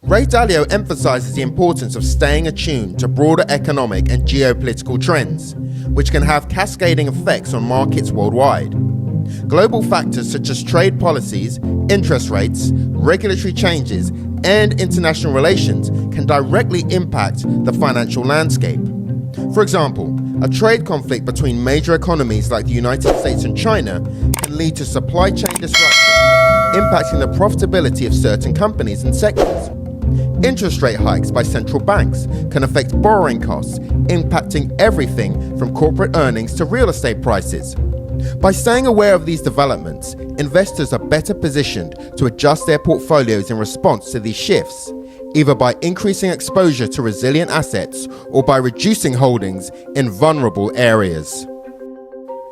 Ray Dalio emphasizes the importance of staying attuned to broader economic and geopolitical trends, which can have cascading effects on markets worldwide. Global factors such as trade policies, interest rates, regulatory changes, and international relations can directly impact the financial landscape. For example, a trade conflict between major economies like the United States and China can lead to supply chain disruption, impacting the profitability of certain companies and sectors. Interest rate hikes by central banks can affect borrowing costs, impacting everything from corporate earnings to real estate prices. By staying aware of these developments, investors are better positioned to adjust their portfolios in response to these shifts, either by increasing exposure to resilient assets or by reducing holdings in vulnerable areas.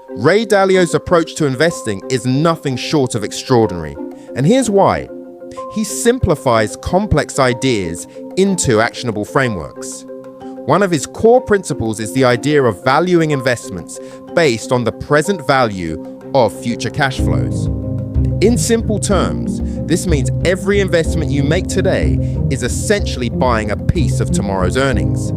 Ray Dalio's approach to investing is nothing short of extraordinary, and here's why. He simplifies complex ideas into actionable frameworks. One of his core principles is the idea of valuing investments based on the present value of future cash flows. In simple terms, this means every investment you make today is essentially buying a piece of tomorrow's earnings.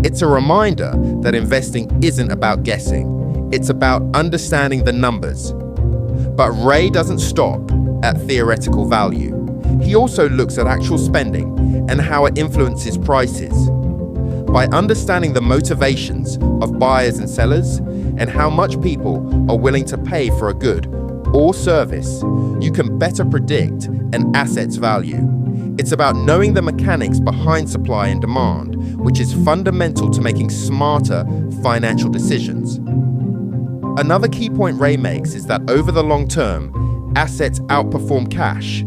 It's a reminder that investing isn't about guessing, it's about understanding the numbers. But Ray doesn't stop at theoretical value. He also looks at actual spending and how it influences prices. By understanding the motivations of buyers and sellers and how much people are willing to pay for a good or service, you can better predict an asset's value. It's about knowing the mechanics behind supply and demand, which is fundamental to making smarter financial decisions. Another key point Ray makes is that over the long term, assets outperform cash.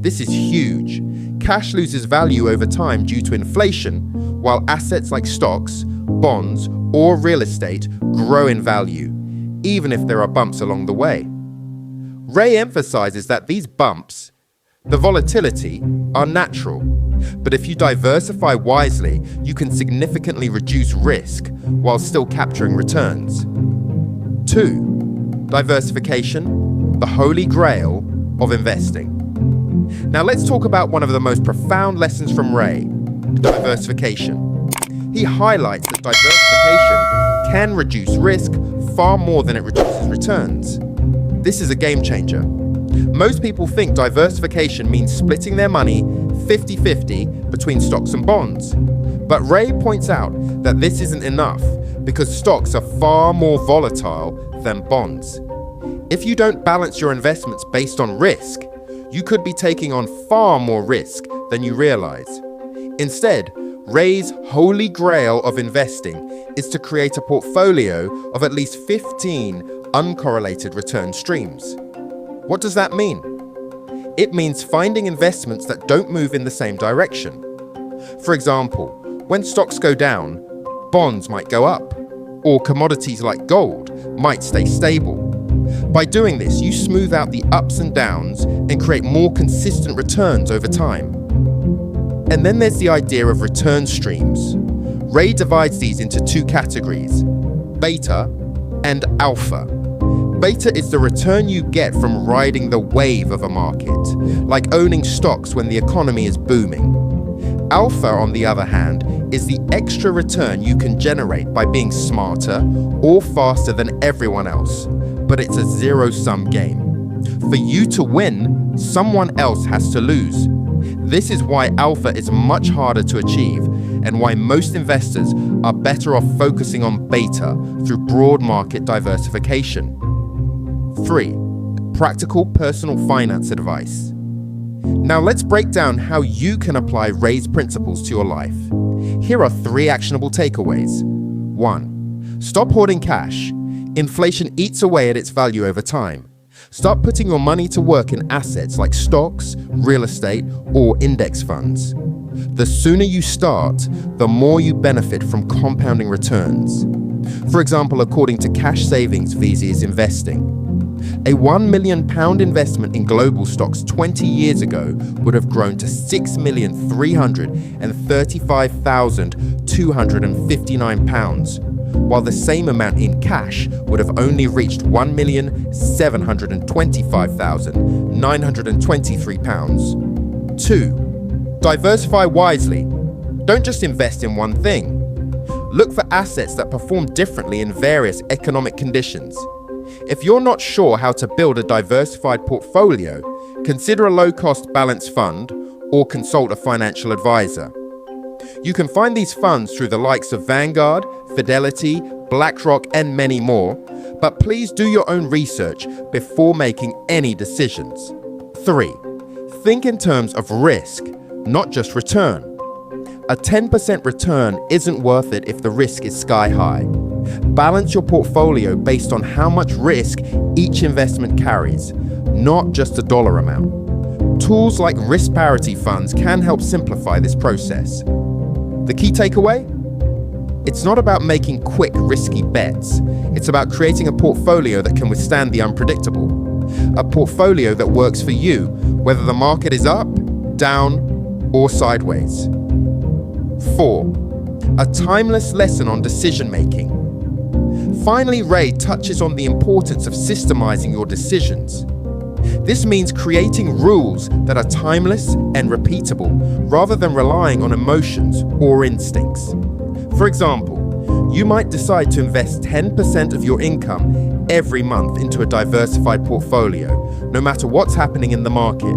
This is huge. Cash loses value over time due to inflation, while assets like stocks, bonds, or real estate grow in value, even if there are bumps along the way. Ray emphasizes that these bumps, the volatility, are natural, but if you diversify wisely, you can significantly reduce risk while still capturing returns. 2. Diversification, the holy grail of investing. Now let's talk about one of the most profound lessons from Ray, diversification. He highlights that diversification can reduce risk far more than it reduces returns. This is a game changer. Most people think diversification means splitting their money 50-50 between stocks and bonds. But Ray points out that this isn't enough because stocks are far more volatile than bonds. If you don't balance your investments based on risk, you could be taking on far more risk than you realize. Instead, Ray's holy grail of investing is to create a portfolio of at least 15 uncorrelated return streams. What does that mean? It means finding investments that don't move in the same direction. For example, when stocks go down, bonds might go up, or commodities like gold might stay stable. By doing this, you smooth out the ups and downs and create more consistent returns over time. And then there's the idea of return streams. Ray divides these into two categories, beta and alpha. Beta is the return you get from riding the wave of a market, like owning stocks when the economy is booming. Alpha, on the other hand, is the extra return you can generate by being smarter or faster than everyone else, but it's a zero-sum game. For you to win, someone else has to lose. This is why alpha is much harder to achieve and why most investors are better off focusing on beta through broad market diversification. 3. Practical personal finance advice. Now let's break down how you can apply Ray's principles to your life. Here are 3 actionable takeaways. 1. Stop hoarding cash. Inflation eats away at its value over time. Start putting your money to work in assets like stocks, real estate, or index funds. The sooner you start, the more you benefit from compounding returns. For example, according to Cash Savings VC's investing, a £1 million investment in global stocks 20 years ago would have grown to £6,335,259, while the same amount in cash would have only reached £1,725,923. 2. Diversify wisely. Don't just invest in one thing. Look for assets that perform differently in various economic conditions. If you're not sure how to build a diversified portfolio, consider a low-cost balanced fund or consult a financial advisor. You can find these funds through the likes of Vanguard, Fidelity, BlackRock, and many more, but please do your own research before making any decisions. 3. Think in terms of risk, not just return. A 10% return isn't worth it if the risk is sky high. Balance your portfolio based on how much risk each investment carries, not just a dollar amount. Tools like risk parity funds can help simplify this process. The key takeaway? It's not about making quick, risky bets. It's about creating a portfolio that can withstand the unpredictable. A portfolio that works for you, whether the market is up, down, or sideways. 4. A timeless lesson on decision making. Finally, Ray touches on the importance of systemizing your decisions. This means creating rules that are timeless and repeatable rather than relying on emotions or instincts. For example, you might decide to invest 10% of your income every month into a diversified portfolio, no matter what's happening in the market.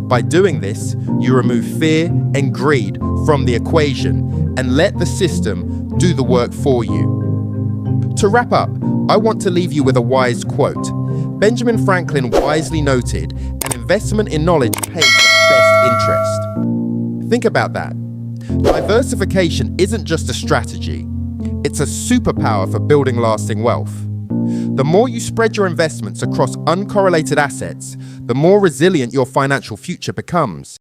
By doing this, you remove fear and greed from the equation and let the system do the work for you. To wrap up, I want to leave you with a wise quote. Benjamin Franklin wisely noted, "An investment in knowledge pays the best interest." Think about that. Diversification isn't just a strategy, it's a superpower for building lasting wealth. The more you spread your investments across uncorrelated assets, the more resilient your financial future becomes.